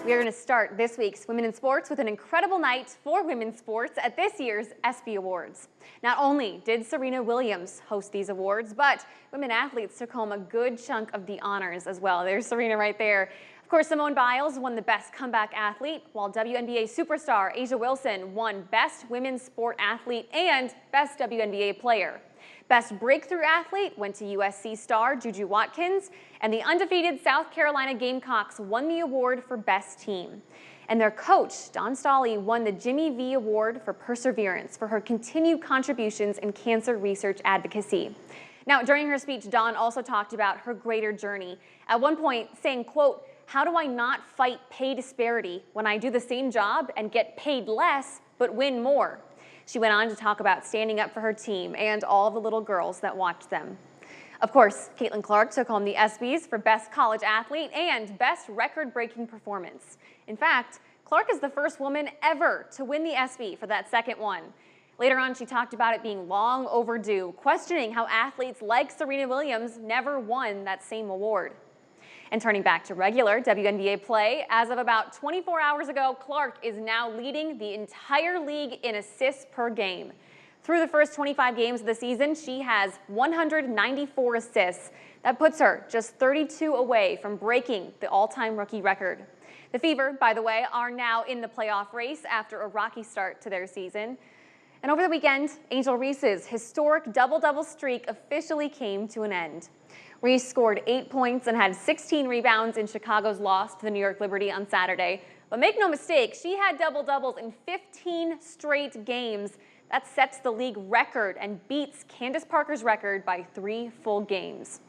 We are going to start this week's Women in Sports with an incredible night for women's sports at this year's ESPY Awards. Not only did Serena Williams host these awards, but women athletes took home a good chunk of the honors as well. There's Serena right there. Of course, Simone Biles won the Best Comeback Athlete, while WNBA superstar A'ja Wilson won Best Women's Sport Athlete and Best WNBA Player. Best Breakthrough Athlete went to USC star Juju Watkins, and the undefeated South Carolina Gamecocks won the award for Best Team. And their coach, Dawn Staley, won the Jimmy V Award for Perseverance for her continued contributions in cancer research advocacy. Now, during her speech, Dawn also talked about her greater journey, at one point saying, quote, "How do I not fight pay disparity when I do the same job and get paid less but win more?" She went on to talk about standing up for her team and all the little girls that watched them. Of course, Caitlin Clark took home the ESPYs for Best College Athlete and Best Record-Breaking Performance. In fact, Clark is the first woman ever to win the ESPY for that second one. Later on, she talked about it being long overdue, questioning how athletes like Serena Williams never won that same award. And turning back to regular WNBA play, as of about 24 hours ago, Clark is now leading the entire league in assists per game. Through the first 25 games of the season, she has 194 assists. That puts her just 32 away from breaking the all-time rookie record. The Fever, by the way, are now in the playoff race after a rocky start to their season. And over the weekend, Angel Reese's historic double-double streak officially came to an end. Reese scored 8 points and had 16 rebounds in Chicago's loss to the New York Liberty on Saturday. But make no mistake, she had double-doubles in 15 straight games. That sets the league record and beats Candace Parker's record by 3 full games.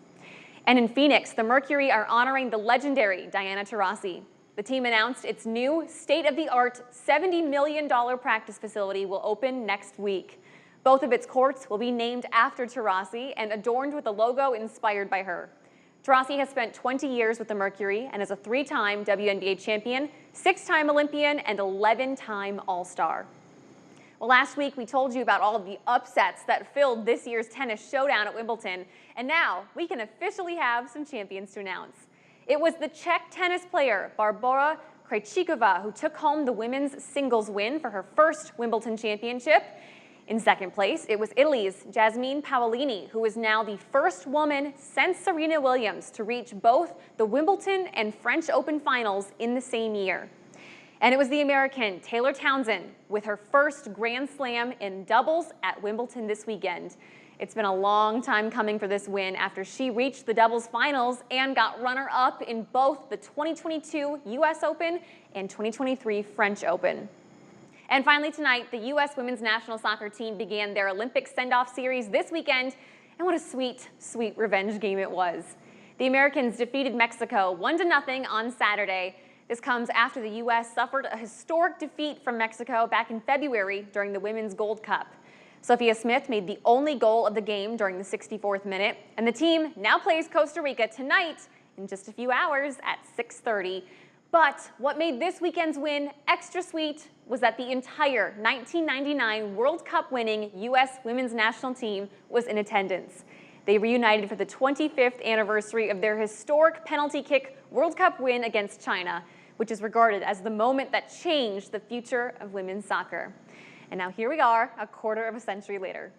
And in Phoenix, the Mercury are honoring the legendary Diana Taurasi. The team announced its new state-of-the-art $70 million practice facility will open next week. Both of its courts will be named after Taurasi and adorned with a logo inspired by her. Taurasi has spent 20 years with the Mercury and is a 3-time WNBA champion, 6-time Olympian, and 11-time All-Star. Well, last week we told you about all of the upsets that filled this year's tennis showdown at Wimbledon, and now we can officially have some champions to announce. It was the Czech tennis player Barbora Krejcikova who took home the women's singles win for her first Wimbledon championship. In second place, it was Italy's Jasmine Paolini, who is now the first woman since Serena Williams to reach both the Wimbledon and French Open finals in the same year. And it was the American Taylor Townsend with her first Grand Slam in doubles at Wimbledon this weekend. It's been a long time coming for this win after she reached the doubles finals and got runner-up in both the 2022 U.S. Open and 2023 French Open. And finally tonight, the U.S. women's national soccer team began their Olympic send-off series this weekend, and what a sweet, sweet revenge game it was. The Americans defeated Mexico 1-0 on Saturday. This comes after the U.S. suffered a historic defeat from Mexico back in February during the Women's Gold Cup. Sophia Smith made the only goal of the game during the 64th minute, and the team now plays Costa Rica tonight in just a few hours at 6:30. But what made this weekend's win extra sweet was that the entire 1999 World Cup winning U.S. women's national team was in attendance. They reunited for the 25th anniversary of their historic penalty kick World Cup win against China, which is regarded as the moment that changed the future of women's soccer. And now here we are, a quarter of a century later.